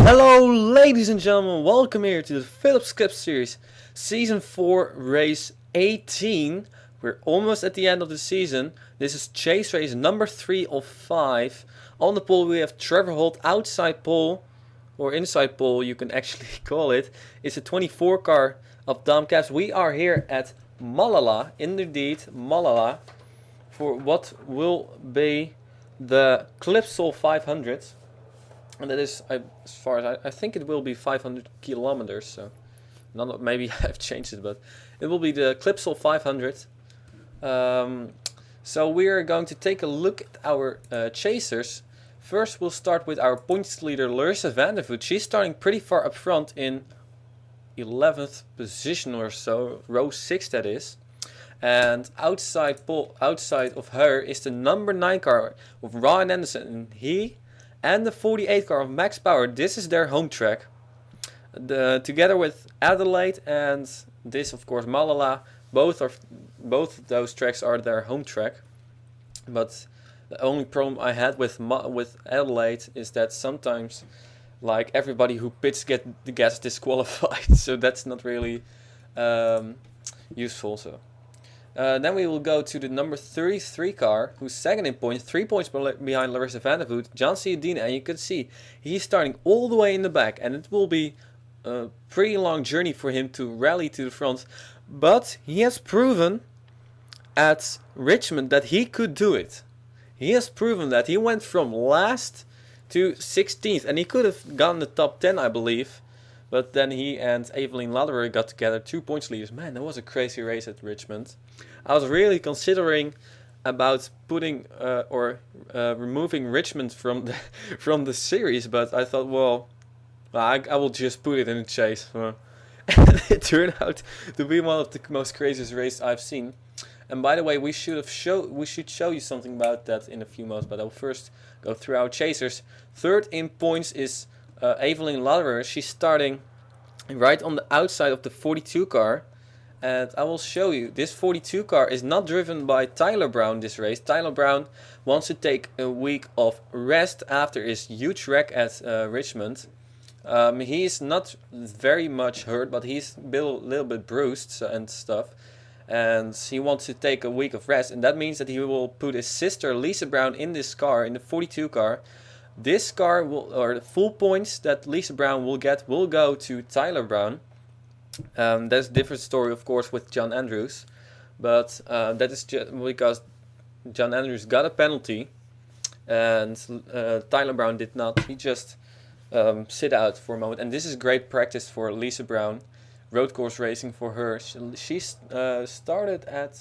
Hello, ladies and gentlemen. Welcome here to the Phillips Clip Series, Season 4, Race 18. We're almost at the end of the season. This is chase race number 3 of 5. On the pole we have Trevor Holt, outside pole, or inside pole you can actually call it. It's a 24 car of Dom Caps. We are here at Malala, indeed Malala, for what will be the Clipsal 500. And that is, as far as I think it will be 500 kilometers. So, maybe I've changed it, but it will be the Clipsal 500. So we are going to take a look at our chasers. First, we'll start with our points leader, Larissa Vandervoot. She's starting pretty far up front in 11th position or so, row 6 that is. And outside of her is the number 9 car of Ryan Anderson, and he and the 48 car of Max Power. This is their home track. Together with Adelaide and this, of course, Malala, both of those tracks are their home track. But the only problem I had with Adelaide is that sometimes, like, everybody who pits gets disqualified. So that's not really useful. So. Then we will go to the number 33 car, who's second in points, 3 points behind Larissa Vandervoot, John Ciadina, and you can see he's starting all the way in the back, and it will be a pretty long journey for him to rally to the front, but he has proven at Richmond that he could do it. He has proven that he went from last to 16th, and he could have gotten the top 10, I believe. But then he and Evelyn Ladderer got together, 2 points leaders. Man, that was a crazy race at Richmond. I was really considering about putting or removing Richmond from the series, but I thought, well, I will just put it in a chase. And it turned out to be one of the most craziest races I've seen. And by the way, we should show you something about that in a few moments. But I'll first go through our chasers. Third in points is Evelyn Ladderer. She's starting right on the outside of the 42 car, and I will show you. This 42 car is not driven by Tyler Brown this race. Tyler Brown wants to take a week of rest after his huge wreck at Richmond. He's not very much hurt, but he's a little bit bruised and stuff, and he wants to take a week of rest, and that means that he will put his sister Lisa Brown in this car, in the 42 car. This car or the full points that Lisa Brown will get will go to Tyler Brown. That's a different story, of course, with John Andrews, but that is just because John Andrews got a penalty, and Tyler Brown did not. He just sit out for a moment, and this is great practice for Lisa Brown, road course racing for her. She started at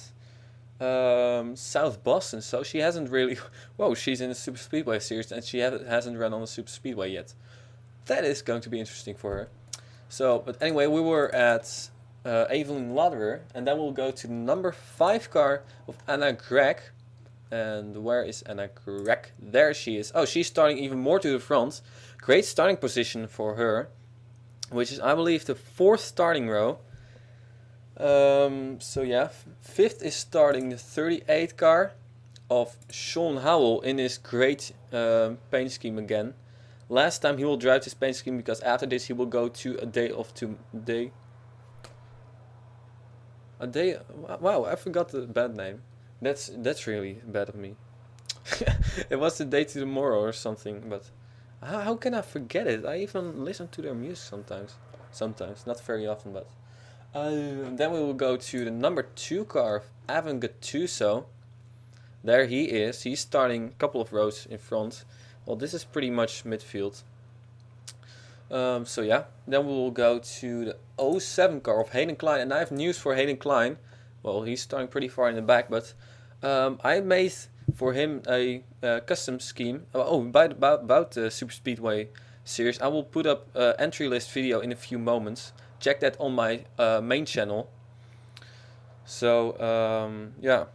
South Boston, so she hasn't really. Whoa, she's in the Super Speedway series, and she hasn't run on the Super Speedway yet. That is going to be interesting for her. So, but anyway, we were at Evelyn Ladderer, and then we'll go to the number 5 car of Anna Gregg. And where is Anna Gregg? There she is. Oh, she's starting even more to the front. Great starting position for her, which is, I believe, the 4th starting row. So yeah, 5th is starting the 38 car of Sean Howell in his great paint scheme again. Last time he will drive this paint scheme, because after this he will go to a day. Wow, I forgot the band name. That's really bad of me. It was the Day to Tomorrow or something, but how can I forget it? I even listen to their music sometimes, not very often, but. Then we will go to the number 2 car of Evan Gattuso. There he is. He's starting a couple of rows in front. Well, this is pretty much midfield. So yeah, then we will go to the 07 car of Hayden Klein. And I have news for Hayden Klein. Well, he's starting pretty far in the back, but I made for him a custom scheme. About the Super Speedway series. I will put up an entry list video in a few moments. Check that on my main channel. So yeah,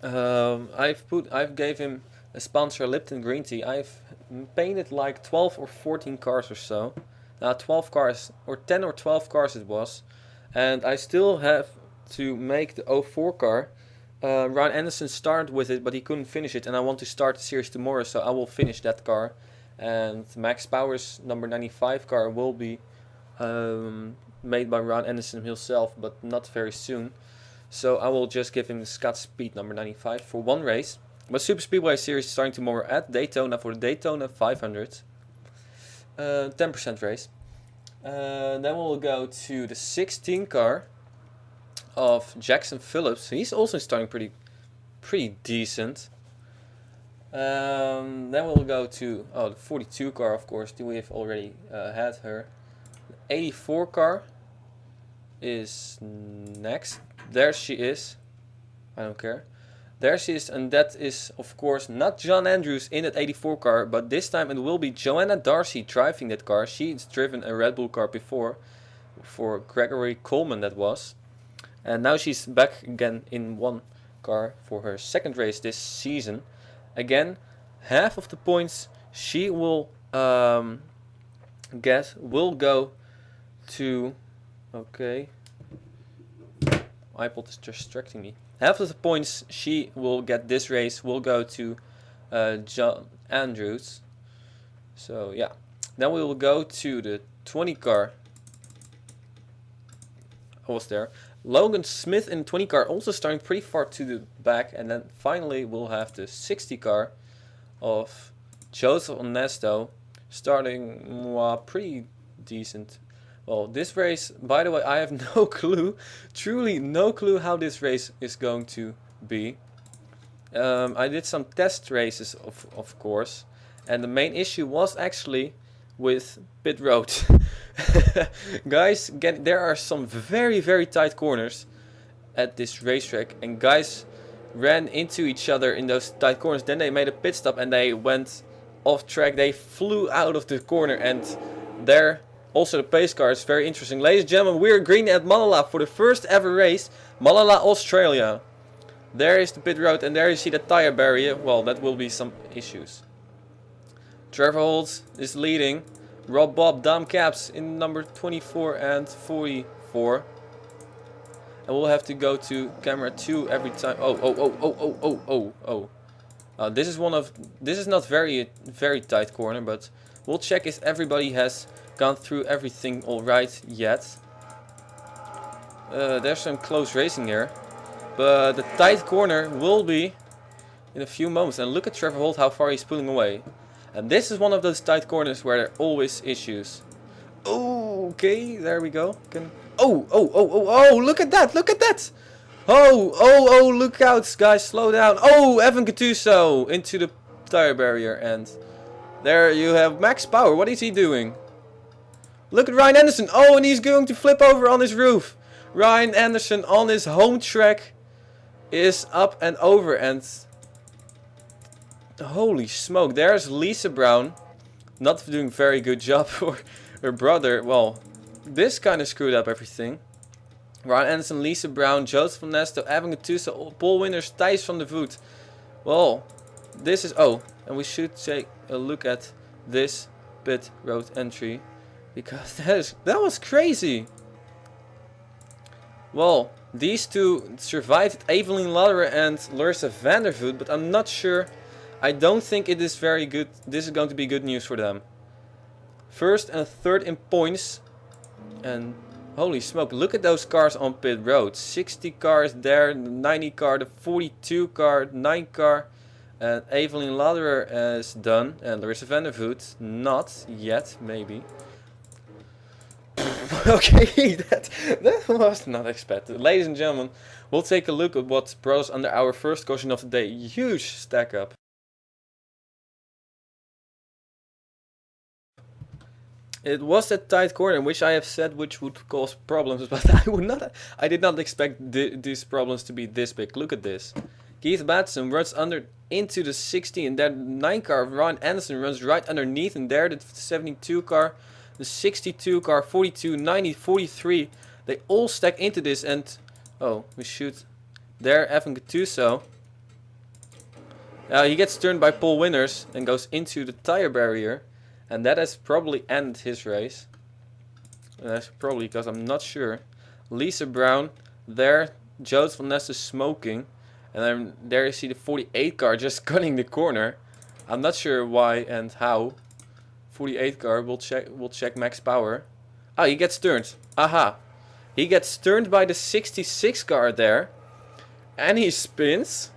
I've gave him a sponsor, Lipton Green Tea. I've painted like 12 or 14 cars or so. 12 cars, or 10 or 12 cars it was, and I still have to make the 04 car. Ryan Anderson started with it, but he couldn't finish it, and I want to start the series tomorrow, so I will finish that car. And Max Power's number 95 car will be made by Ron Anderson himself, but not very soon. So I will just give him the Scott Speed number 95 for one race. But Super Speedway Series is starting tomorrow at Daytona for the Daytona 500. 10% race. Then we'll go to the 16 car of Jackson Phillips. He's also starting pretty decent. Then we'll go to the 42 car, of course. We have already had her. The 84 car is next. There she is. I don't care. There she is, and that is, of course, not John Andrews in that 84 car, but this time it will be Joanna Darcy driving that car. She's driven a Red Bull car before, for Gregory Coleman that was. And now she's back again in one car for her second race this season. Again, half of the points she will get will go to... Okay. iPod is distracting me. Half of the points she will get this race will go to John Andrews. So yeah. Then we will go to the 20 car. I was there. Logan Smith in the 20 car also starting pretty far to the back. And then finally we'll have the 60 car of Joseph Onesto starting pretty decent. Well, this race, by the way, I have no clue, truly no clue how this race is going to be. I did some test races, of course, and the main issue was actually with pit road. Guys, there are some very tight corners at this racetrack, and guys ran into each other in those tight corners. Then they made a pit stop and they went off track. They flew out of the corner, and there... Also, the pace car is very interesting. Ladies and gentlemen, we're green at Malala for the first ever race. Malala, Australia. There is the pit road, and there you see the tire barrier. Well, that will be some issues. Trevor Holtz is leading. Rob Bob, Dom Caps in number 24 and 44. And we'll have to go to camera 2 every time. This is not very tight corner, but we'll check if everybody has gone through everything alright yet. There's some close racing here, but the tight corner will be in a few moments. And look at Trevor Holt, how far he's pulling away. And this is one of those tight corners where there are always issues. Okay, there we go. Look at that, look at that. Look out, guys, slow down. Evan Gattuso into the tire barrier, and there you have Max Power. What is he doing? Look at Ryan Anderson. And he's going to flip over on his roof. Ryan Anderson on his home track is up and over. And holy smoke. There's Lisa Brown. Not doing a very good job for her brother. Well, this kind of screwed up everything. Ryan Anderson, Lisa Brown, Joseph Onesto, Evan Gattuso, Paul Winners, Thijs van der Voet. Well, this is... and we should take a look at this pit road entry. Because that was crazy. Well, these two survived, Evelyn Lauderer and Larissa van der Voet, but I'm not sure. I don't think it is very good. This is going to be good news for them. First and third in points. And holy smoke, look at those cars on pit road. 60 cars there, the 90 car, the 42 car, 9 car. And Evelyn Lauderer is done. And Larissa van der Voet, not yet, maybe. Okay, that was not expected. Ladies and gentlemen, we'll take a look at what brought us under our first caution of the day. Huge stack up. It was that tight corner, which I have said which would cause problems, but I did not expect these problems to be this big. Look at this. Keith Batson runs into the 60, and there the 9 car of Ron Anderson runs right underneath, and there the 72 car, the 62 car, 42, 90, 43, they all stack into this, and we shoot there Evan Gattuso. He gets turned by Paul Winners and goes into the tire barrier. And that has probably ended his race. And that's probably because I'm not sure. Lisa Brown, there, Joseph Van Ness is smoking. And then there you see the 48 car just cutting the corner. I'm not sure why and how. 48 car. We'll check max power. Ah, he gets turned. Aha. He gets turned by the 66 car there. And he spins.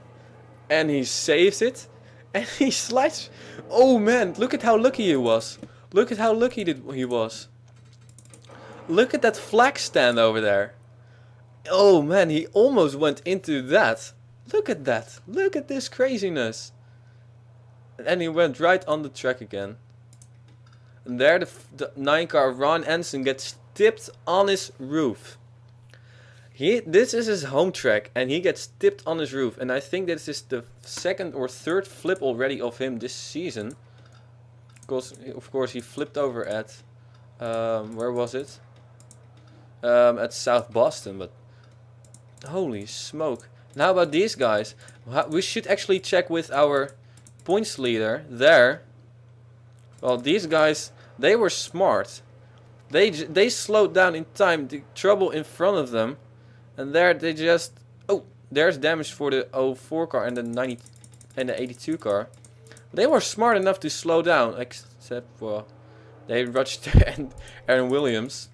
And he saves it. And he slides. Oh man, look at how lucky he was. Look at how lucky he was. Look at that flag stand over there. Oh man, he almost went into that. Look at that. Look at this craziness. And he went right on the track again. And there the 9 car Ron Ensign gets tipped on his roof. This is his home track and he gets tipped on his roof. And I think this is the 2nd or 3rd flip already of him this season. Because of course he flipped over at, where was it? At South Boston, but holy smoke. And how about these guys? We should actually check with our points leader there. Well, these guys, they were smart. They slowed down in time, the trouble in front of them. And there they just... Oh, there's damage for the 04 car and the 90 and the 82 car. They were smart enough to slow down, except for... They rushed Aaron Williams.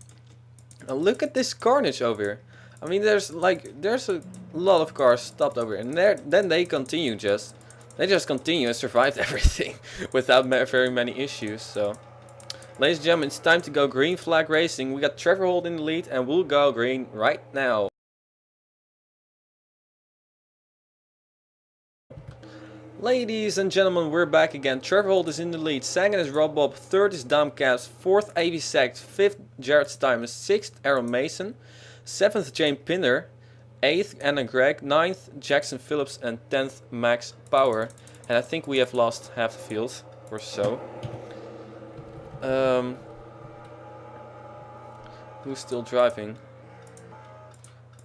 Now look at this carnage over here. I mean, there's a lot of cars stopped over here. And then they continue just... They just continue and survived everything without very many issues, so... Ladies and gentlemen, it's time to go green flag racing. We got Trevor Holt in the lead and we'll go green right now. Ladies and gentlemen, we're back again. Trevor Holt is in the lead. 2nd is Rob Bob. 3rd is Dom Caps. 4th, AV Sachs. 5th, Jared Stymers. 6th, Aaron Mason. 7th, Jane Pinder. 8th, Anna Gregg. 9th, Jackson Phillips. And 10th, Max Power. And I think we have lost half the field or so. Who's still driving?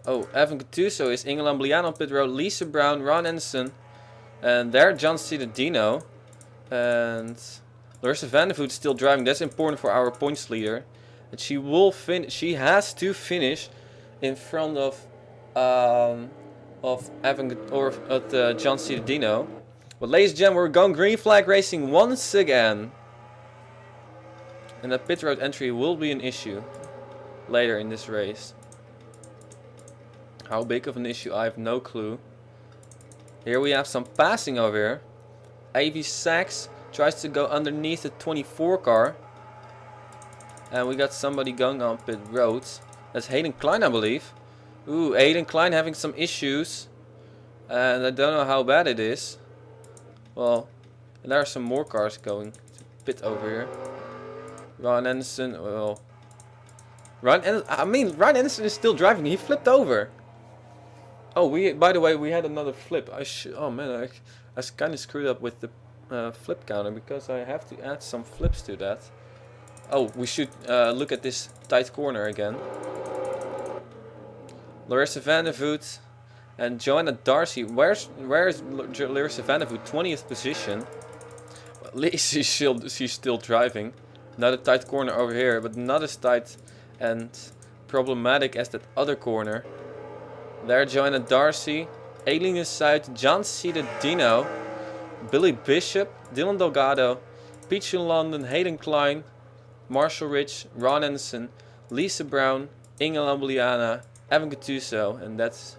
Oh, Evan Gattuso is England Bliano on pit road. Lisa Brown, Ron Anderson. And there, John Citadino. And Larissa Vandervoot still driving. That's important for our points leader. And she will she has to finish in front of Evan John Citadino. But ladies and gentlemen, we're going green flag racing once again. And that pit road entry will be an issue later in this race. How big of an issue, I have no clue. Here we have some passing over here. AV Sachs tries to go underneath the 24 car. And we got somebody going on pit road. That's Hayden Klein, I believe. Ooh, Hayden Klein having some issues. And I don't know how bad it is. Well, and there are some more cars going to pit over here. Ron Anderson, well... Ron Anderson is still driving. He flipped over. Oh, by the way, we had another flip. Oh man, I kind of screwed up with the flip counter because I have to add some flips to that. Oh, we should look at this tight corner again. Larissa Vandervoot and Joanna Darcy. Where is Larissa Vandervoot? 20th position. At least she's still driving. Another tight corner over here, but not as tight and problematic as that other corner. There, Joanna Darcy, Aileen Inside, John Citadino, Billy Bishop, Dylan Delgado, Peach in London, Hayden Klein, Marshall Rich, Ron Anderson, Lisa Brown, Inge Lambliana, Evan Gattuso, and that's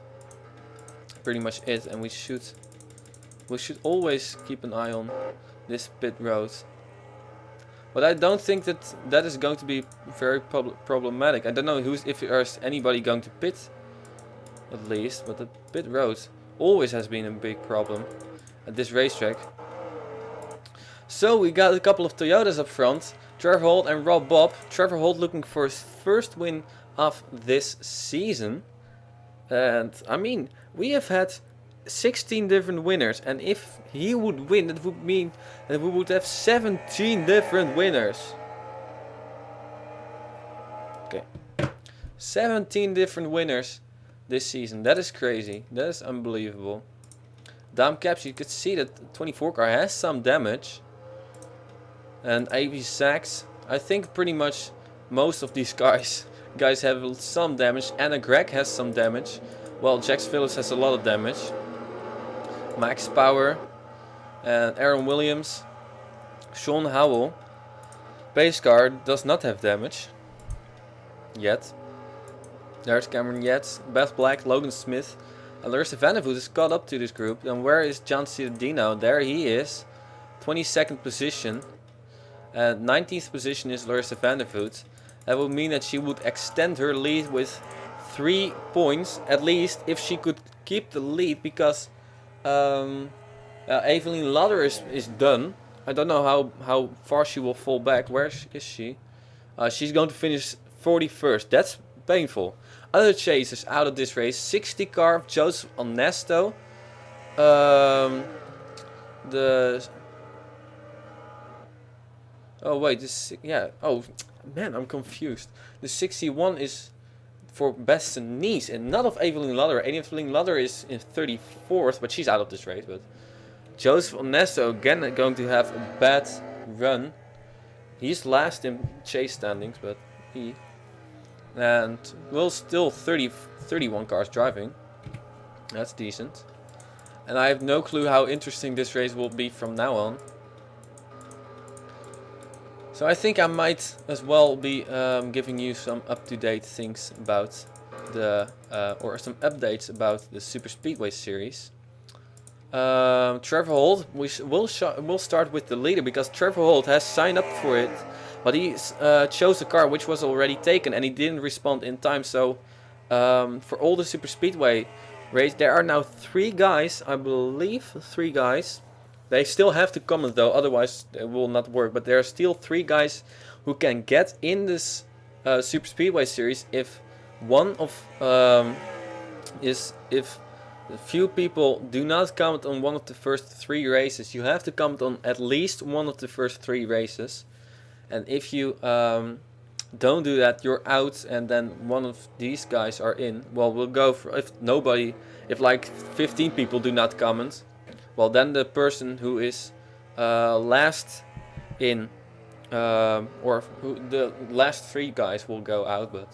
pretty much it. And we should always keep an eye on this pit road. But I don't think that is going to be very problematic. I don't know if there's anybody going to pit. At least, but the pit road always has been a big problem at this racetrack. So we got a couple of Toyotas up front, Trevor Holt and Rob Bob. Trevor Holt looking for his first win of this season. And I mean, we have had 16 different winners, and if he would win, that would mean that we would have 17 different winners. Okay, 17 different winners this season. That is crazy. That is unbelievable. Dom Caps, you could see that the 24 car has some damage. And AV Sachs, I think pretty much most of these guys have some damage. Anna Gregg has some damage. Well, Jax Phillips has a lot of damage. Max Power and Aaron Williams, Sean Howell. pace car does not have damage. Yet. There's Cameron Yates, Beth Black, Logan Smith. And Larissa Vandervoot is caught up to this group. And where is John Ciudadino? There he is. 22nd position. And 19th position is Larissa Vandervoot. That would mean that she would extend her lead with 3 points. At least if she could keep the lead. Because Evelyn Lauder is done. I don't know how far she will fall back. Where is she? She's going to finish 41st. That's painful. Other chasers out of this race. 60 car, Joseph Onesto. Oh wait, this, yeah. Oh man, I'm confused. The 61 is for Best Niece and not of Evelyn Lauder. Evelyn Lauder is in 34th, but she's out of this race. But Joseph Onesto again going to have a bad run. He's last in chase standings, but he. And well, still 31 cars driving. That's decent. And I have no clue how interesting this race will be from now on. So I think I might as well be giving you some up-to-date things about the or some updates about the Super Speedway series. Trevor Holt, we'll start with the leader because Trevor Holt has signed up for it. But he chose a car which was already taken and he didn't respond in time. So for all the Super Speedway race, there are now 3 guys, I believe, 3 guys. They still have to comment though, otherwise it will not work. But there are still 3 guys who can get in this Super Speedway series if one of if a few people do not comment on one of the first 3 races. You have to comment on at least one of the first 3 races. And if you don't do that, you're out, and then one of these guys are in. Well, we'll go for if like 15 people do not comment, well then the person who is last in, or the last 3 guys will go out. But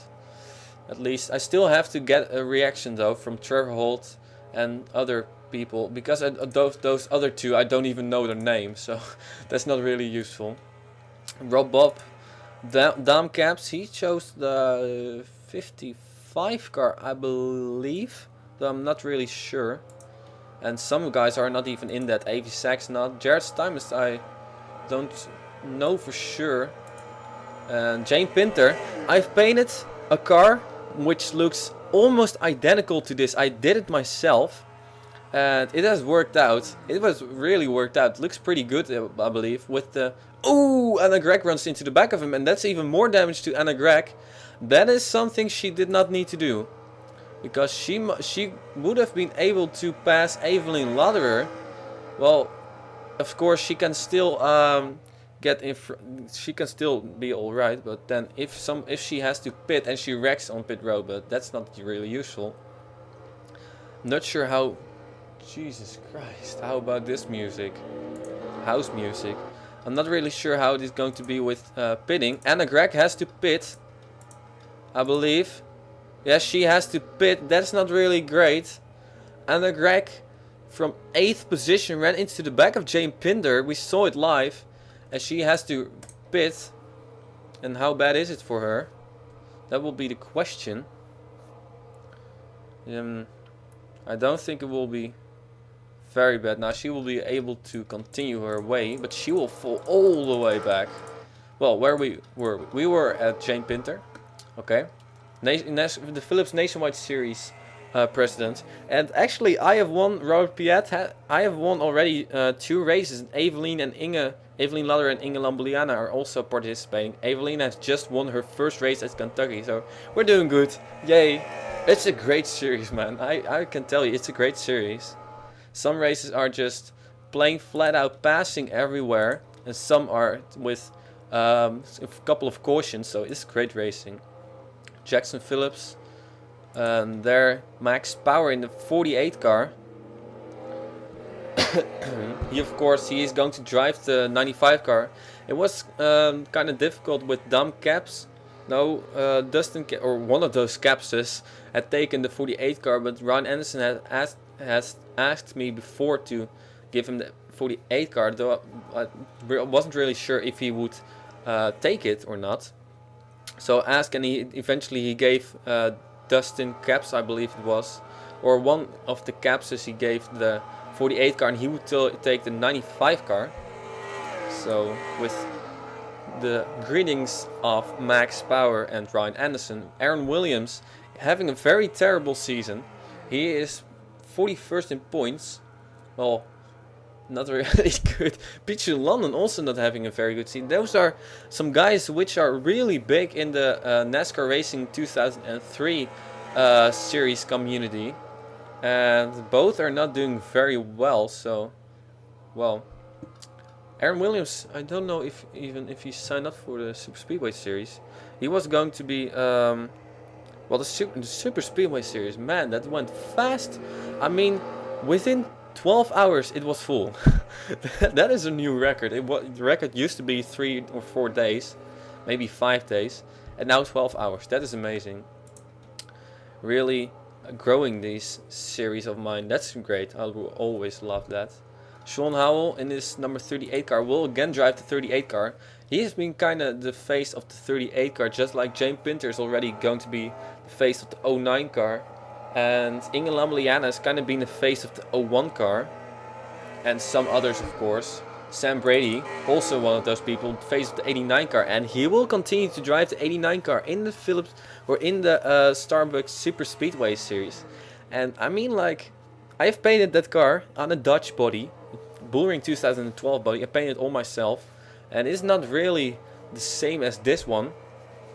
at least I still have to get a reaction though from Trevor Holt and other people, because those other 2 I don't even know their names, so that's not really useful. Rob Bob, Dam Caps, he chose the 55 car, I believe, though I'm not really sure. And some guys are not even in that. Avi Sachs not. Jared Stymist, I don't know for sure. And Jane Pinter, I've painted a car which looks almost identical to this. I did it myself. And it has worked out. It was really worked out. It looks pretty good, I believe. With the... Ooh! Anna Gregg runs into the back of him. And that's even more damage to Anna Gregg. That is something she did not need to do. Because she would have been able to pass Evelyn Lauderer. Well, of course she can still get in. She can still be all right. But then if she has to pit and she wrecks on pit road, but that's not really useful. Not sure how. Jesus Christ! How about this music? House music. I'm not really sure how it is going to be with pitting. Anna Gregg has to pit, I believe. Yes, she has to pit. That's not really great. Anna Gregg from 8th position ran into the back of Jane Pinder. We saw it live. And she has to pit. And how bad is it for her? That will be the question. I don't think it will be very bad. Now she will be able to continue her way, but she will fall all the way back. Well, where we were at Jane Pinter. Okay. The Philips Nationwide Series president. And actually I have won, Robert Piat, I have won already 2 races. Evelyn Lauder and Inge Lambuliana are also participating. Evelyn has just won her first race at Kentucky, so we're doing good. Yay. It's a great series, man. I can tell you, it's a great series. Some races are just playing flat out, passing everywhere. And some are with a couple of cautions, so it's great racing. Jackson Phillips, and there Max Power in the 48 car. He is going to drive the 95 car. It was kind of difficult with dumb caps. No, Dustin or one of those capses had taken the 48 car, but Ron Anderson has asked me before to give him the 48 car, though I wasn't really sure if he would take it or not. So ask, and eventually he gave Dustin caps, I believe it was, or one of the capses he gave the 48 car, and he would take the 95 car. So with the greetings of Max Power and Ryan Anderson, Aaron Williams having a very terrible season. He is 41st in points. Well, not really good. Peachy London also not having a very good season. Those are some guys which are really big in the NASCAR Racing 2003 series community, and both are not doing very well. So, well, Aaron Williams, I don't know if he signed up for the Super Speedway series. He was going to be well, the Super Speedway series. Man, that went fast. I mean, within 12 hours it was full. That is a new record. The record used to be 3 or 4 days, maybe 5 days, and now 12 hours. That is amazing. Really growing these series of mine. That's great. I will always love that. Sean Howell in his number 38 car will again drive the 38 car. He has been kind of the face of the 38 car, just like James Pinter is already going to be the face of the 09 car. And Inge Lameliana has kind of been the face of the 01 car. And some others, of course. Sam Brady, also one of those people, face of the 89 car. And he will continue to drive the 89 car in the Philips or in the Starbucks Super Speedway series. And I mean, like, I've painted that car on a Dodge body, Bullring 2012 body. I painted it all myself. And it's not really the same as this one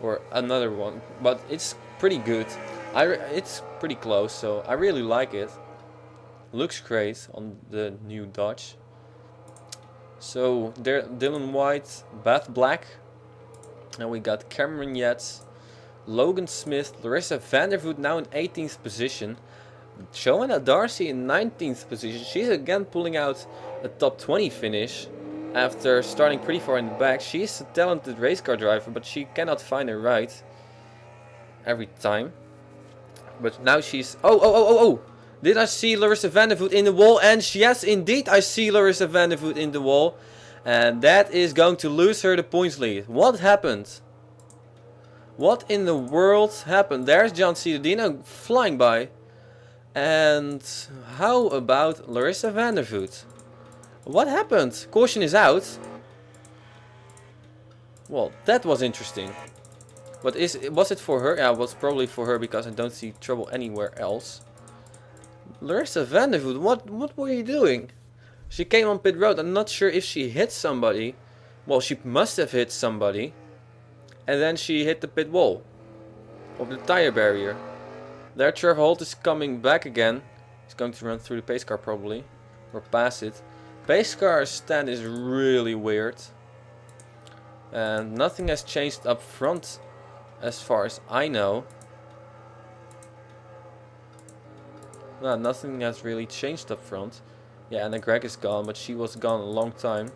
or another one, but it's pretty good. It's pretty close, so I really like it. Looks great on the new Dodge. So there, Dylan White, Beth Black, and we got Cameron Yates, Logan Smith, Larissa Vandervoot now in 18th position, Joanna Darcy in 19th position. She's again pulling out a top 20 finish after starting pretty far in the back. She's a talented race car driver, but she cannot find a ride every time. But now she's... Oh! Did I see Larissa Vandervoot in the wall? And yes, indeed, I see Larissa Vandervoot in the wall. And that is going to lose her the points lead. What happened? What in the world happened? There's John Cittadino flying by. And how about Larissa Vandervoot? What happened? Caution is out. Well, that was interesting. But was it for her? Yeah, it was probably for her because I don't see trouble anywhere else. Larissa Vandervoot, what were you doing? She came on pit road. I'm not sure if she hit somebody. Well, she must have hit somebody. And then she hit the pit wall. Of the tire barrier. There, Trevor Holt is coming back again. He's going to run through the pace car probably. Or pass it. Pace car stand is really weird. And nothing has changed up front as far as I know. No, nothing has really changed up front. Yeah, Anna Gregg is gone, but she was gone a long time.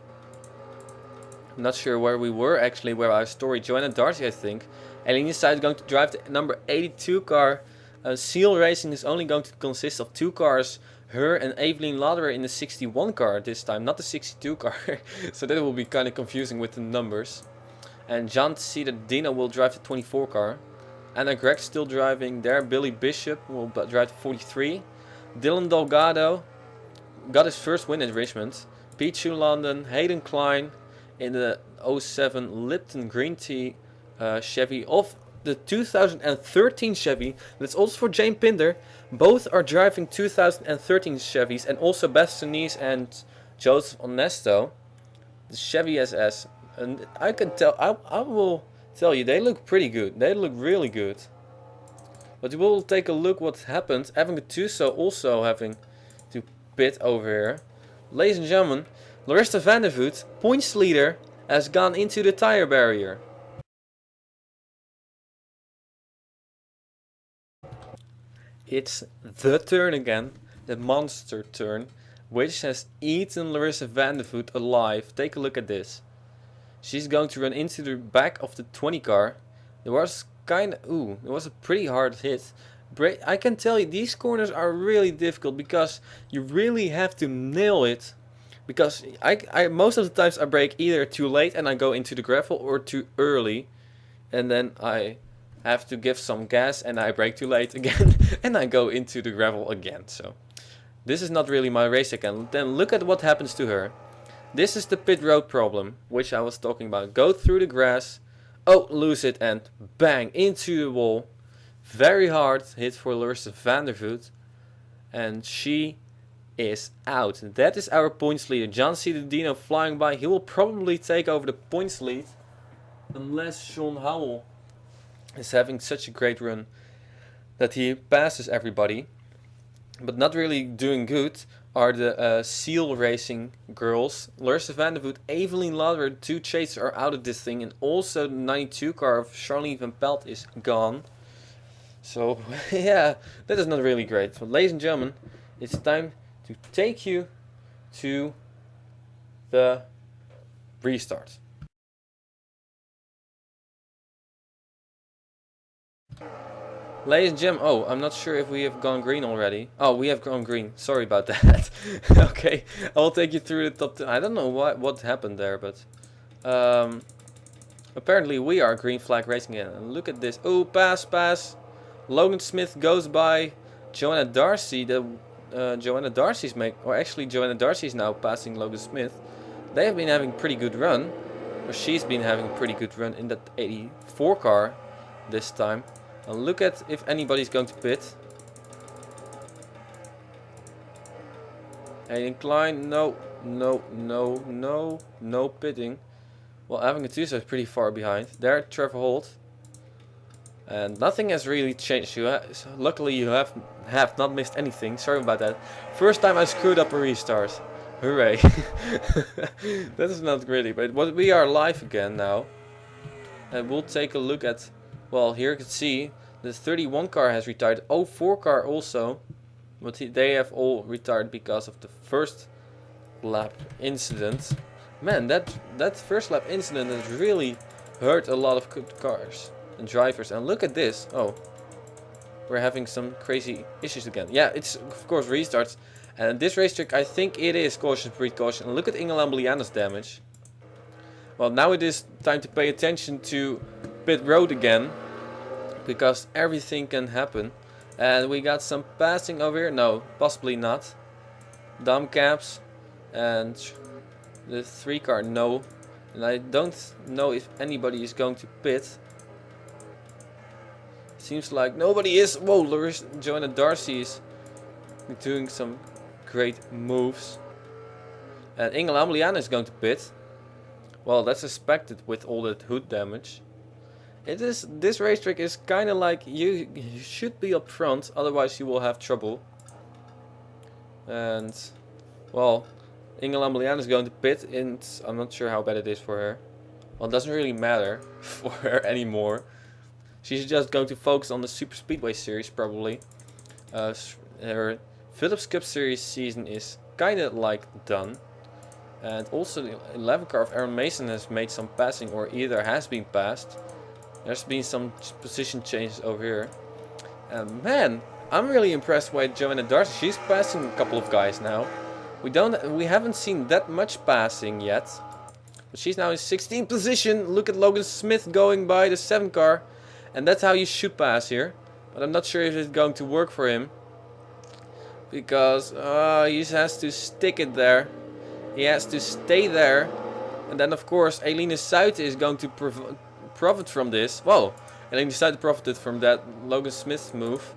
I'm not sure where we were actually, where our story. Joanna Darcy, I think. Eileen is going to drive the number 82 car. Seal Racing is only going to consist of 2 cars. Her and Evelyn Lauderer in the 61 car this time, not the 62 car. So that will be kind of confusing with the numbers. And John Cittadino will drive the 24 car. Anna Gregg still driving there. Billy Bishop will drive the 43. Dylan Delgado got his first win at Richmond. Pichu London, Hayden Klein in the 07 Lipton Green Tea Chevy of the 2013 Chevy. That's also for Jane Pinder. Both are driving 2013 Chevys, and also Beth Sunise and Joseph Onesto. The Chevy SS. And I can tell, I will tell you, they look pretty good. They look really good. But we'll take a look what happened. Evan Gattuso also having to pit over here. Ladies and gentlemen, Larissa Vandervoot, points leader, has gone into the tire barrier. It's the turn again, the monster turn, which has eaten Larissa Vandervoot alive. Take a look at this. She's going to run into the back of the 20 car. There was it was a pretty hard hit. I can tell you, these corners are really difficult because you really have to nail it because I most of the times I brake either too late and I go into the gravel, or too early, and then I have to give some gas and I brake too late again and I go into the gravel again. So this is not really my race again. Then look at what happens to her. This is the pit road problem, which I was talking about. Go through the grass, oh, lose it, and bang, into the wall. Very hard hit for Larissa van der Voet. And she is out. That is our points leader. John C. Dino flying by. He will probably take over the points lead. Unless Sean Howell is having such a great run that he passes everybody. But not really doing good are the Seal Racing girls. Larissa van der Voet, Evelien Lauder, 2 chasers are out of this thing. And also the 92 car of Charlene van Pelt is gone. So, yeah, that is not really great. But ladies and gentlemen, it's time to take you to the restart. Ladies and gentlemen, oh, I'm not sure if we have gone green already. Oh, we have gone green. Sorry about that. Okay, I will take you through the top 10. I don't know what happened there, but apparently we are green flag racing again. And look at this. Oh, pass. Logan Smith goes by Joanna Darcy. Joanna Darcy's Joanna Darcy is now passing Logan Smith. They have been having a pretty good run. Or she's been having a pretty good run in that 84 car this time. And look at if anybody's going to pit. Aiden Klein, no pitting. Well, having a Tuso is pretty far behind. There, Trevor Holt. And nothing has really changed. Luckily you have not missed anything. Sorry about that. First time I screwed up a restart. Hooray. That is not really, but we are live again now. And we'll take a look at, well, here you can see the 31 car has retired. 04 car also. But they have all retired because of the first lap incident. Man, that first lap incident has really hurt a lot of good cars and drivers. And look at this. Oh, we're having some crazy issues again. Yeah, it's of course restarts. And this racetrack, I think it is caution, precaution. And look at Inge Lambliana's damage. Well, now it is time to pay attention to pit road again, because everything can happen. And we got some passing over here. No, possibly not. Dumb caps and the 3 car, no. And I don't know if anybody is going to pit. Seems like nobody is. Whoa, Joanna Darcy is doing some great moves. And Inge Lambliana is going to pit. Well, that's expected with all that hood damage. This racetrack is kind of like you should be up front, otherwise you will have trouble. And well, Inge Lambliana is going to pit, and I'm not sure how bad it is for her. Well, it doesn't really matter for her anymore. She's just going to focus on the Super Speedway series probably. Her Phillips Cup Series season is kind of like done. And also the 11 car of Aaron Mason has made some passing, or either has been passed. There's been some position changes over here. And man, I'm really impressed with Joanna Darcy. She's passing a couple of guys now. We haven't seen that much passing yet. But she's now in 16th position. Look at Logan Smith going by the 7 car. And that's how you should pass here. But I'm not sure if it's going to work for him. Because he has to stick it there. He has to stay there. And then of course Eline Suite is going to profit from this. Whoa, Eline Suite profited from that Logan Smith move.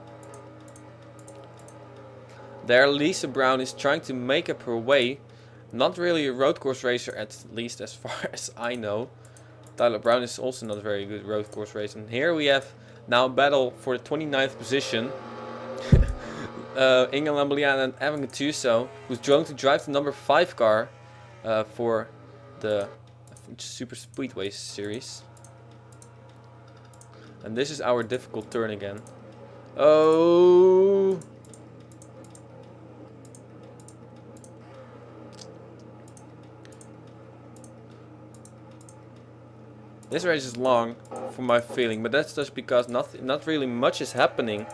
There Lisa Brown is trying to make up her way. Not really a road course racer, at least as far as I know. Tyler Brown is also not a very good road course racer. And here we have now a battle for the 29th position. Inge Lambliana and Evan Gattuso, who's going to drive the number 5 car for the Super Speedway series. And this is our difficult turn again. Oh! This race is long, for my feeling, but that's just because not really much is happening.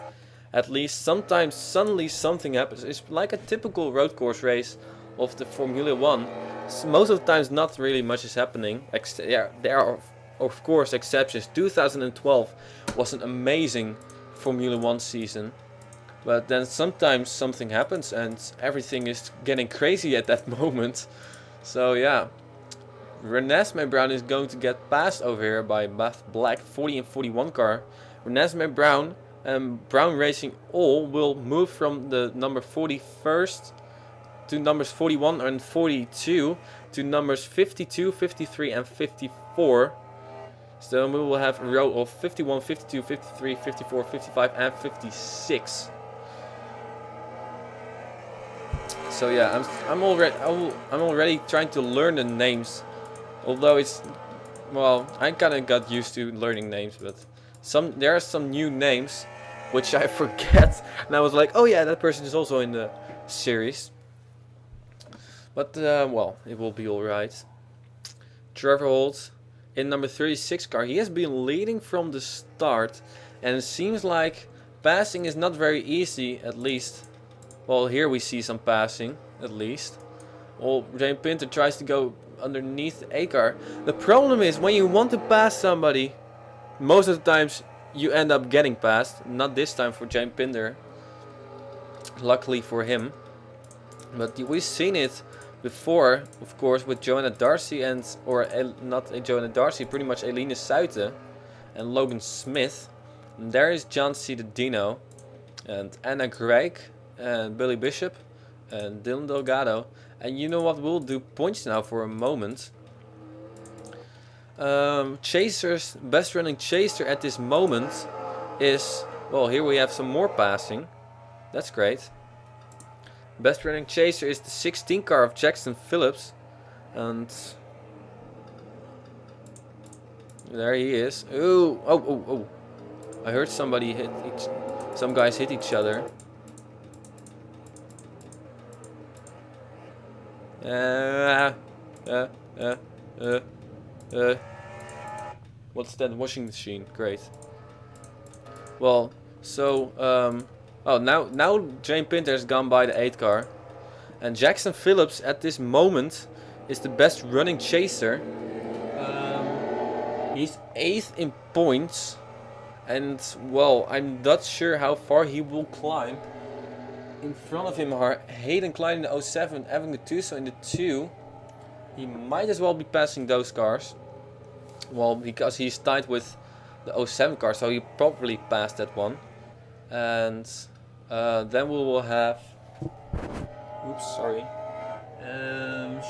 At least sometimes suddenly something happens. It's like a typical road course race of the Formula 1. Most of the times not really much is happening. There are of course exceptions. 2012 was an amazing Formula 1 season. But then sometimes something happens and everything is getting crazy at that moment. So yeah. Renesmee Brown is going to get passed over here by Bath Black 40 and 41 car. Renesmee Brown and Brown Racing all will move from the number 41st to numbers 41 and 42 to numbers 52, 53 and 54. So we will have a row of 51, 52, 53, 54, 55 and 56. So yeah, I'm already trying to learn the names. Although it's, well, I kind of got used to learning names, but there are some new names which I forget, and I was like, oh yeah, that person is also in the series. But well, it will be alright. Trevor Holt in number 36 car. He has been leading from the start, and it seems like passing is not very easy, at least. Well, here we see some passing, at least. Well, Jane Pinter tries to go underneath the A car. The problem is when you want to pass somebody, most of the times you end up getting passed. Not this time for Jane Pinder, luckily for him, but we've seen it before, of course, with Joanna Darcy and, or not Joanna Darcy, pretty much Eline Suiten and Logan Smith. And there is John C. Dino and Anna Gregg and Billy Bishop and Dylan Delgado. And you know what, we'll do points now for a moment. Chasers, best running chaser at this moment is, well, here we have some more passing. That's great. Best running chaser is the 16 car of Jackson Phillips. And there he is. Ooh, oh. I heard somebody some guys hit each other. What's that washing machine? Great. Well, so oh, now Jane Pinter has gone by the 8 car, and Jackson Phillips at this moment is the best running chaser. He's 8th in points, and well, I'm not sure how far he will climb. In front of him are Hayden Klein in the 07, Evan Gattuso in the 2. He might as well be passing those cars. Well, because he's tied with the 07 car, so he probably passed that one. And then we will have, oops, sorry,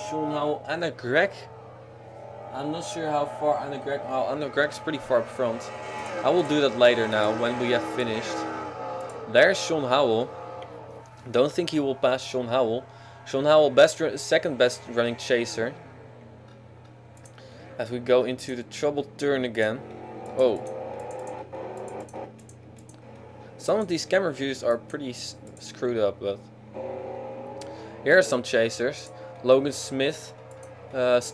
Sean Howell, Anna Gregg. I'm not sure how far Anna Gregg. Oh, Anna Gregg's pretty far up front. I will do that later now when we have finished. There's Sean Howell. Don't think he will pass Sean Howell. Sean Howell, second best running chaser. As we go into the troubled turn again. Oh. Some of these camera views are pretty screwed up, but here are some chasers. Logan Smith,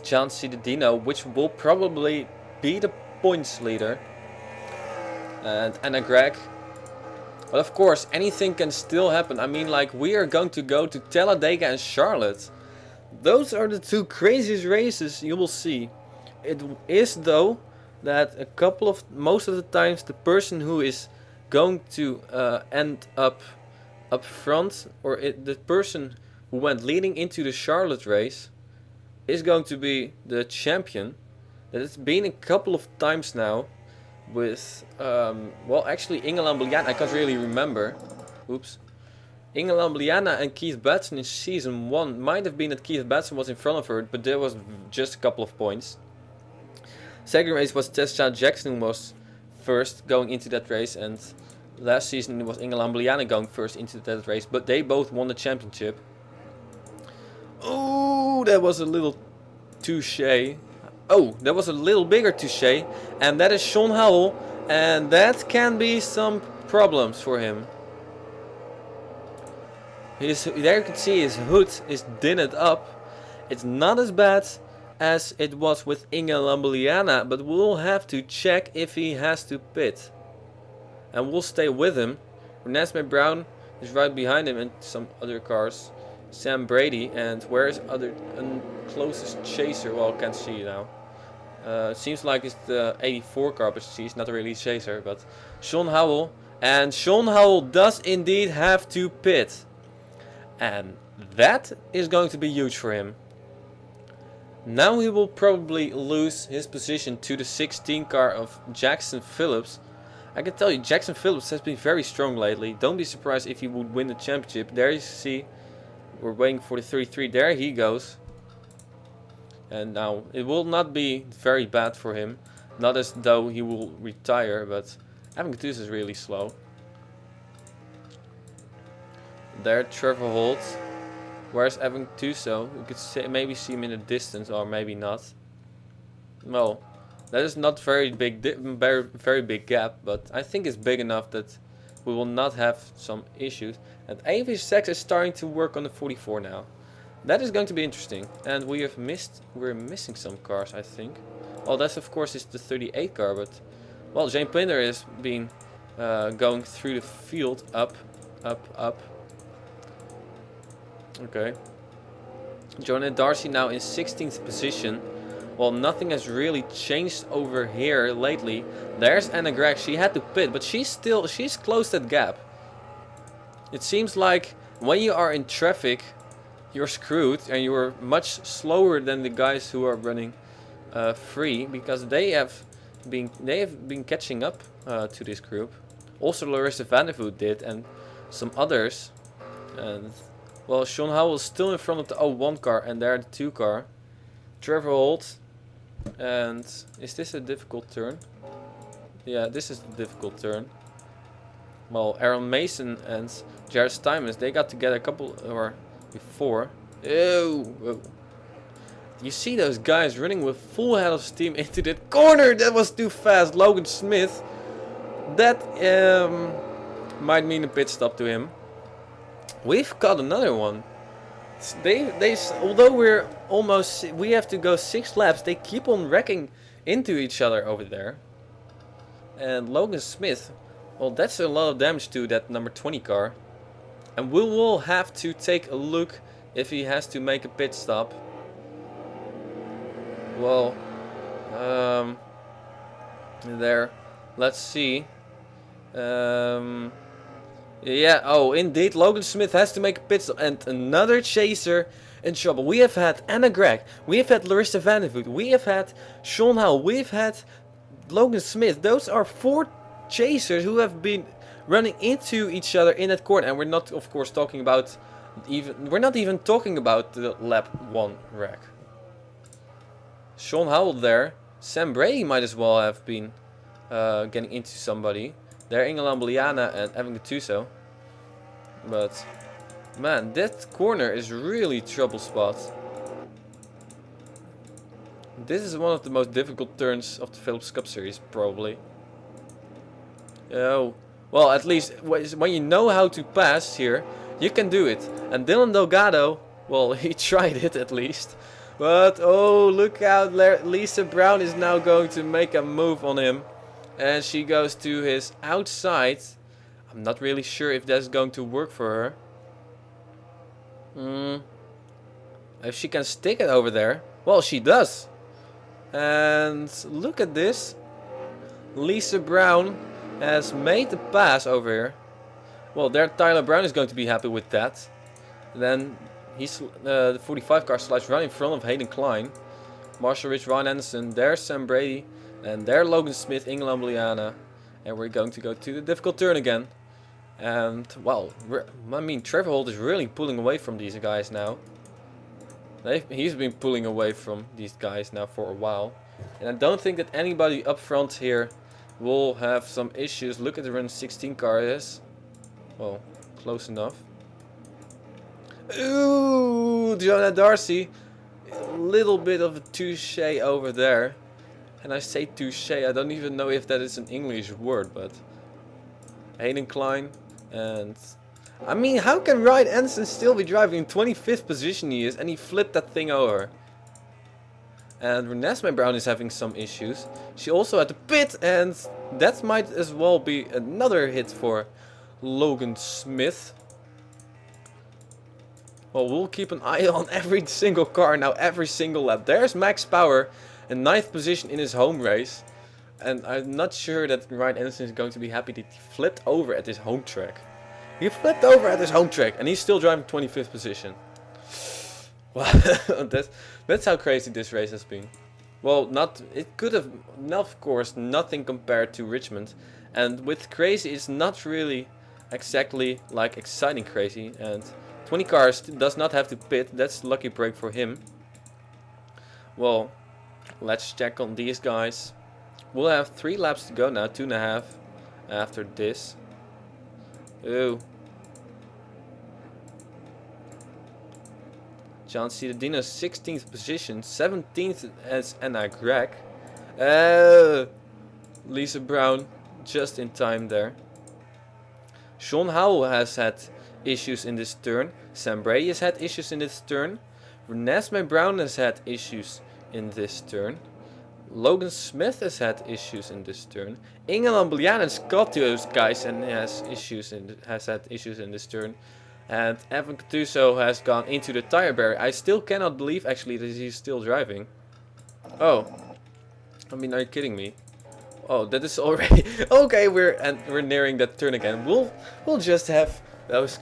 John C. Dino, which will probably be the points leader. And Anna Gregg. But of course, anything can still happen. I mean, like, we are going to go to Talladega and Charlotte. Those are the two craziest races you will see. It is, though, that most of the times the person who is going to end up front, or the person who went leading into the Charlotte race, is going to be the champion. That it's been a couple of times now. With, well, actually Inge Lambliana, I can't really remember. Oops. Inge Lambliana and Keith Batson in season 1. Might have been that Keith Batson was in front of her, but there was just a couple of points. Second race was Tessa Jackson was first going into that race, and last season it was Inge Lambliana going first into that race, but they both won the championship. Oh, that was a little touche. Oh, that was a little bigger touche, and that is Sean Howell, and that can be some problems for him. There you can see his hood is dinted up. It's not as bad as it was with Inge Lambliana, but we'll have to check if he has to pit. And we'll stay with him. Renesmee Brown is right behind him, and some other cars Sam Brady, and where is other closest chaser? Well, can't see now. It seems like it's the 84 car, but she's not really a chaser. But Sean Howell, and Sean Howell does indeed have to pit, and that is going to be huge for him. Now he will probably lose his position to the 16 car of Jackson Phillips. I can tell you, Jackson Phillips has been very strong lately. Don't be surprised if he would win the championship. There you see, we're waiting for the 33. There he goes. And now it will not be very bad for him. Not as though he will retire, but Evan Gattuso is really slow. There, Trevor Holt. Where's Evan Gattuso? You could maybe see him in the distance, or maybe not. Well, that is not very big gap, but I think it's big enough that we will not have some issues. And Avish Sachs is starting to work on the 44 now. That is going to be interesting. And we're missing some cars, I think. Well, that's of course is the 38 car, but well, Jane Pinder is being going through the field, up. Okay. Jonah Darcy now in 16th position. Well, nothing has really changed over here lately. There's Anna Gregg. She had to pit, but she's closed that gap. It seems like when you are in traffic, you're screwed, and you're much slower than the guys who are running free, because they have been catching up to this group. Also, Larissa Vandervoot did, and some others. And well, Sean Howell is still in front of the 01 car, and there the 2 car. Trevor Holt. And is this a difficult turn? Yeah, this is a difficult turn. Well, Aaron Mason and Jared Steinmetz, they got together a couple or before. Oh. You see those guys running with full head of steam into that corner. That was too fast. Logan Smith. That might mean a pit stop to him. We've got another one. Although we have to go 6 laps, they keep on wrecking into each other over there. And Logan Smith, well, that's a lot of damage to that number 20 car. And we will have to take a look if he has to make a pit stop. Well, there, let's see. Yeah, oh, indeed, Logan Smith has to make a pit stop, and another chaser in trouble. We have had Anna Gregg, we have had Larissa Vandervoot, we have had Sean Howell, we've had Logan Smith. Those are 4 chasers who have been running into each other in that corner, and we're not, of course, talking about we're not even talking about the lap 1 wreck. Sean Howell there. Sam Brady might as well have been getting into somebody. There, Ingela Liana and Evan Gattuso. But man, that corner is really trouble spot. This is one of the most difficult turns of the Phillips Cup Series, probably. Oh, well, at least when you know how to pass here, you can do it. And Dylan Delgado, well, he tried it at least. But oh, look out, Lisa Brown is now going to make a move on him. And she goes to his outside. I'm not really sure if that's going to work for her. If she can stick it over there. Well, she does. And look at this. Lisa Brown has made the pass over here. Well, there Tyler Brown is going to be happy with that. Then he's the 45 car slides right in front of Hayden Klein. Marshall Rich, Ryan Anderson. There's Sam Brady. And there Logan Smith, Ingela Liana. And we're going to go to the difficult turn again. And, well, I mean, Trevor Holt is really pulling away from these guys now. He's been pulling away from these guys now for a while. And I don't think that anybody up front here will have some issues. Look at the run 16 car is. Well, close enough. Ooh, Jonah Darcy. A little bit of a touche over there. And I say touche, I don't even know if that is an English word, but Hayden Klein. And I mean, how can Ryan Anderson still be driving in 25th position he is, and he flipped that thing over? And Renesmee Brown is having some issues. She also had to pit, and that might as well be another hit for Logan Smith. Well, we'll keep an eye on every single car now, every single lap. There's Max Power in 9th position in his home race. And I'm not sure that Ryan Anderson is going to be happy that he flipped over at his home track. He flipped over at his home track and he's still driving 25th position. Well, that's how crazy this race has been. Well, it could have, of course, nothing compared to Richmond. And with crazy, it's not really exactly like exciting crazy. And 20 cars does not have to pit. That's a lucky break for him. Well, let's check on these guys. We'll have 3 laps to go now, 2.5 after this. Ooh. John Cittadino 16th position, 17th as Anna Gregg. Lisa Brown just in time there. Sean Howell has had issues in this turn. Sam Brady has had issues in this turn. Nesme Brown has had issues in this turn. Logan Smith has had issues in this turn. England Blianen's got those guys and has had issues in this turn. And Evan Cattuso has gone into the tire barrier. I still cannot believe actually that he's still driving. Oh, I mean, are you kidding me? Oh, that is already okay. We're nearing that turn again. We'll just have those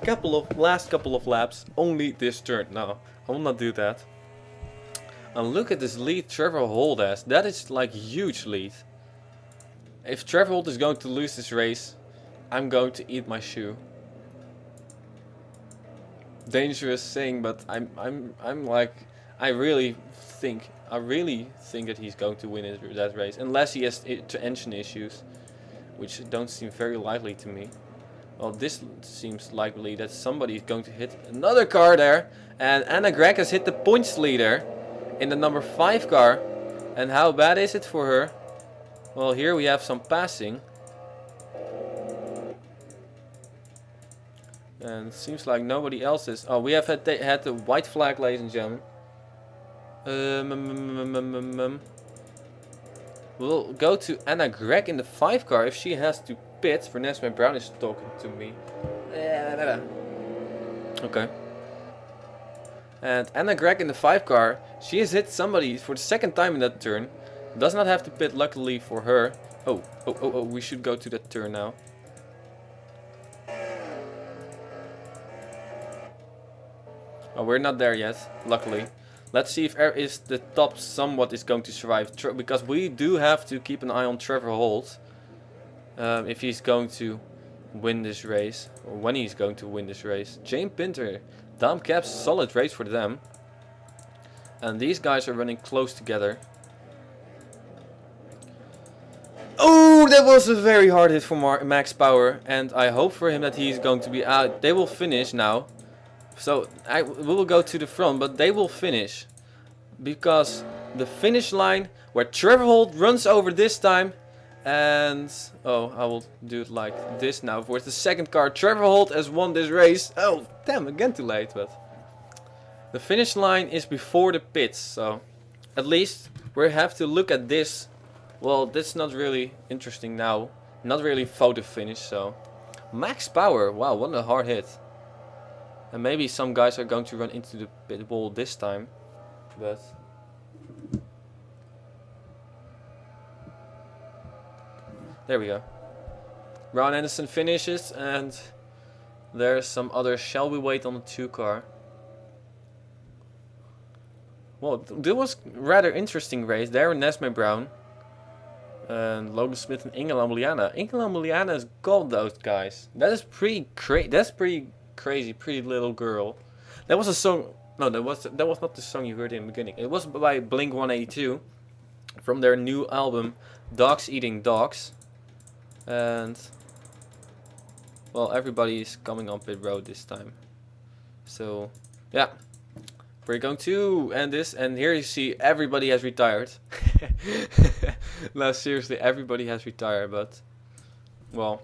last couple of laps. Only this turn. No, I will not do that. And look at this lead Trevor Holt has. That is like huge lead. If Trevor Holt is going to lose this race, I'm going to eat my shoe. Dangerous saying, but I'm like, I really think that he's going to win that race, unless he has engine issues, which don't seem very likely to me. Well, this seems likely that somebody is going to hit another car there, and Anna Gregg has hit the points leader in the number 5 car. And how bad is it for her? Well, here we have some passing. And it seems like nobody else is. Oh, we have had the white flag, ladies and gentlemen. We'll go to Anna Gregg in the 5 car if she has to pit. Nesme Brown is talking to me. Okay. And Anna Gregg in the 5 car, she has hit somebody for the 2nd time in that turn. Does not have to pit, luckily for her. Oh, we should go to that turn now. Oh, we're not there yet, luckily. Let's see if the top somewhat is going to survive. Because we do have to keep an eye on Trevor Holt. If he's going to win this race. Or when he's going to win this race. Jane Pinter, Dom Caps, solid race for them. And these guys are running close together. Oh, that was a very hard hit for Max Power. And I hope for him that he's going to be out. They will finish now. So we will go to the front, but they will finish. Because the finish line where Trevor Holt runs over this time. And, oh, I will do it like this now. For the 2nd car, Trevor Holt has won this race. Oh, damn, again too late. But the finish line is before the pits. So at least we have to look at this. Well, that's not really interesting now. Not really photo finish, so. Max Power, wow, what a hard hit. And maybe some guys are going to run into the pit wall this time. But there we go. Ron Anderson finishes, and there's some other. Shall we wait on the 2 car? Well, this was rather interesting race. There Nesme Brown. And Logan Smith and England Liana. England Liana has got those guys. That is pretty crazy. That's pretty crazy. Pretty little girl. That was a song. No, that was not the song you heard in the beginning. It was by Blink 182 from their new album Dogs Eating Dogs. And well, everybody is coming on pit road this time. So yeah, we're going to end this. And here you see everybody has retired. No, seriously, everybody has retired. But well,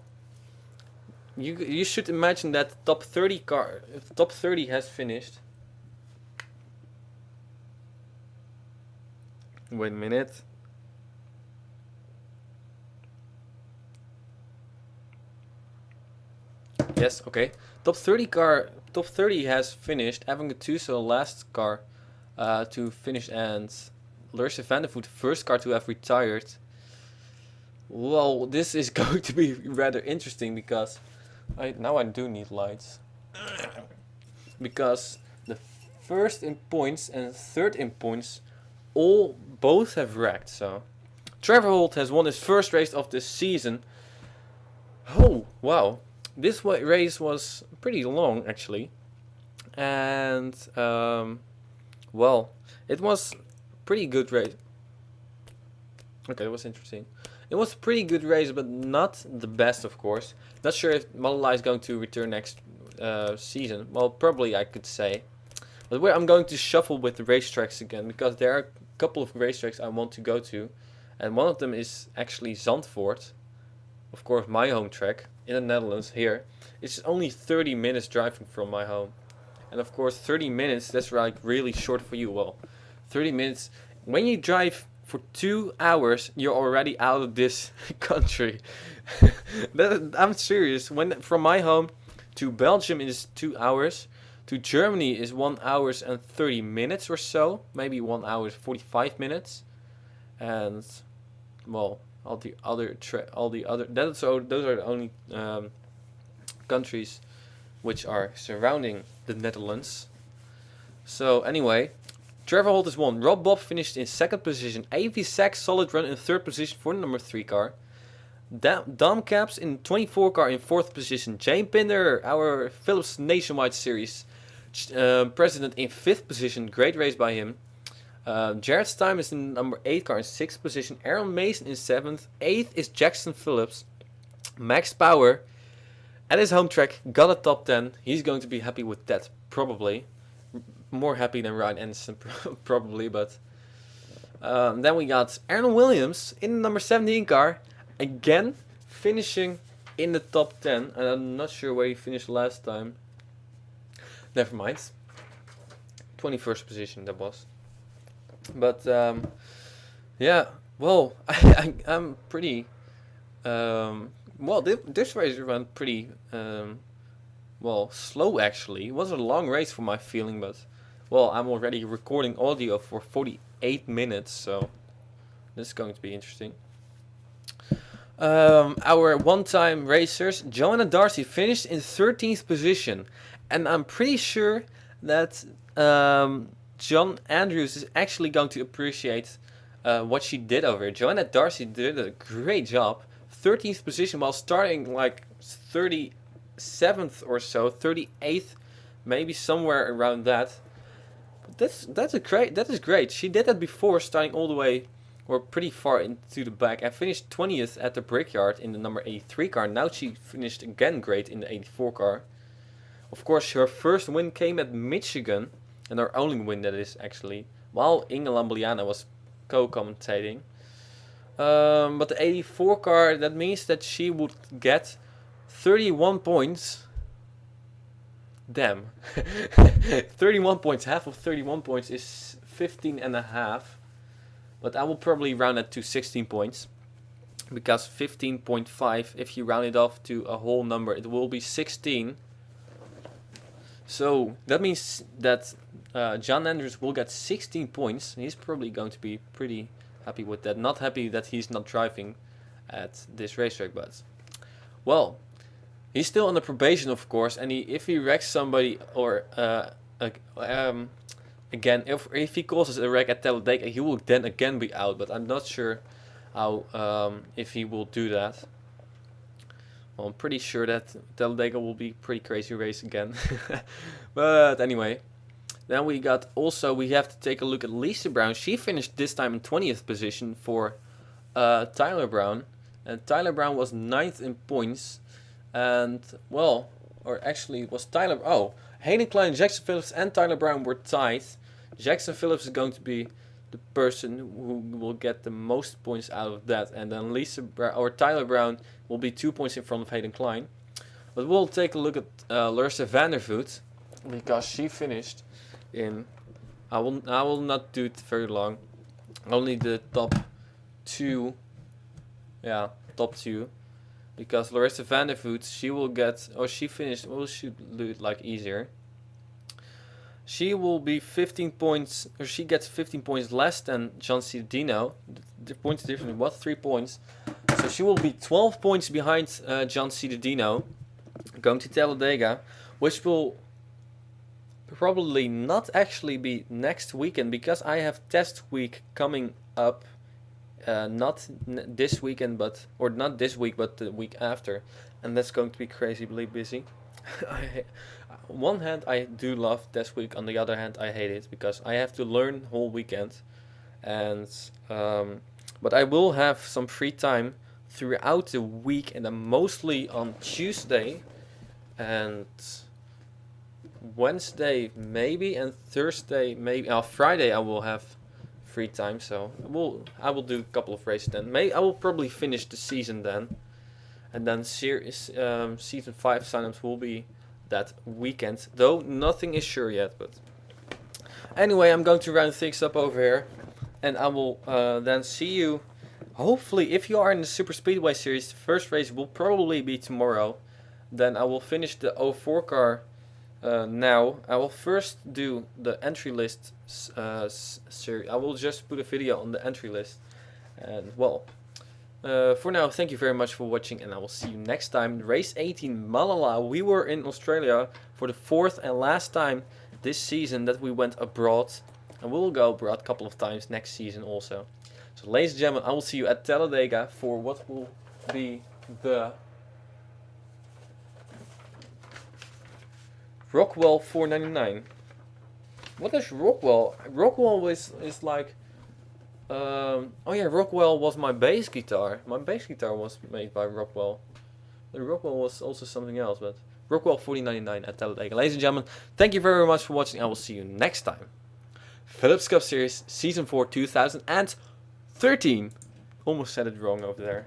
you should imagine that the top 30 car, if the top 30 has finished. Wait a minute. Yes, okay. Top 30 car top 30 has finished. Evan Gattuso, last car to finish, and Larissa van der Voort, first car to have retired. Well, this is going to be rather interesting because now I do need lights. Because the first in points and third in points both have wrecked. So Trevor Holt has won his first race of the season. Oh, wow. This race was pretty long, actually. And, well, it was pretty good race. Okay, that was interesting. It was a pretty good race, but not the best, of course. Not sure if Malala is going to return next season. Well, probably I could say. But I'm going to shuffle with the racetracks again, because there are a couple of racetracks I want to go to. And one of them is actually Zandvoort. Of course, my home track in the Netherlands here. It's only 30 minutes driving from my home. And of course, 30 minutes, that's like really short for you. Well, 30 minutes. When you drive for 2 hours, you're already out of this country. I'm serious. From my home to Belgium is 2 hours. To Germany is 1 hour and 30 minutes or so. Maybe 1 hour 45 minutes. And, well, those are the only countries which are surrounding the Netherlands. So anyway, Trevor Holt has won. Rob Bob finished in second position. AV Sachs solid run in third position for the number 3 car. Dom Caps in 24 car in fourth position. Jane Pinder, our Philips Nationwide Series president, in fifth position. Great race by him. Jared Stein is in number 8 car in 6th position. Aaron Mason in 7th. 8th is Jackson Phillips. Max Power at his home track got a top 10. He's going to be happy with that, probably. More happy than Ryan Anderson, probably. But then we got Aaron Williams in the number 17 car. Again, finishing in the top 10. And I'm not sure where he finished last time. Never mind. 21st position that was. But yeah, well, I'm pretty well. This race went pretty well, slow actually. It was a long race for my feeling, but well, I'm already recording audio for 48 minutes, so this is going to be interesting. Our one-time racers, Joanna Darcy, finished in 13th position, and I'm pretty sure that John Andrews is actually going to appreciate what she did over here. Joanna Darcy did a great job. 13th position while starting like 37th or so, 38th, maybe somewhere around that. But that is great. She did that before, starting all the way or pretty far into the back, and finished 20th at the Brickyard in the number 83 car. Now she finished again great in the 84 car. Of course, her first win came at Michigan. And our only win, that is, actually, while Inge Lambliana was co-commentating. But the 84 car, that means that she would get 31 points. Damn. 31 points. Half of 31 points is 15 and a half. But I will probably round it to 16 points. Because 15.5, if you round it off to a whole number, it will be 16. So that means that John Andrews will get 16 points. He's probably going to be pretty happy with that. Not happy that he's not driving at this racetrack, but well, he's still under probation, of course. And if he wrecks somebody or again, if he causes a wreck at Talladega, he will then again be out. But I'm not sure how if he will do that. Well, I'm pretty sure that Talladega will be a pretty crazy race again. But anyway, then we have to take a look at Lisa Brown. She finished this time in 20th position for Tyler Brown. And Tyler Brown was 9th in points. And, well, or actually it was Hayden Klein, Jackson Phillips and Tyler Brown were tied. Jackson Phillips is going to be the person who will get the most points out of that, and then Tyler Brown will be 2 points in front of Hayden Klein. But we'll take a look at Larissa van der Voort, because she finished in. I will not do it very long. Only the top two. Yeah, top two, because Larissa van der Voort, she will get. She finished. We'll should do it like easier. she will be 15 points, or she gets 15 points less than John C. Dino. The points difference was 3 points. So she will be 12 points behind John C. Dino, going to Talladega, which will probably not actually be next weekend because I have test week coming up. Not this weekend, or not this week, but the week after, and that's going to be crazily busy. On one hand, I do love test week. On the other hand, I hate it because I have to learn whole weekend, and but I will have some free time throughout the week, and then mostly on Tuesday and Wednesday maybe, and Thursday maybe. Friday I will have free time, so I will do a couple of races then. I will probably finish the season then, and then season 5 signups will be that weekend, though nothing is sure yet. But anyway, I'm going to round things up over here, and I will then see you. Hopefully, if you are in the Super Speedway series, the first race will probably be tomorrow. Then I will finish the 04 car. Now I will first do the entry list series. I will just put a video on the entry list, and well, for now, thank you very much for watching, and I will see you next time. Race 18 Malala. We were in Australia for the 4th and last time this season that we went abroad, and we will go abroad a couple of times next season also. So ladies and gentlemen, I will see you at Talladega for what will be the Rockwell 499. What is Rockwell? Rockwell is like... oh yeah, Rockwell was my bass guitar. My bass guitar was made by Rockwell. The Rockwell was also something else, but... Rockwell 4099 at Talladega. Ladies and gentlemen, thank you very much for watching. I will see you next time. Philips Cup Series Season 4 2013. Almost said it wrong over there.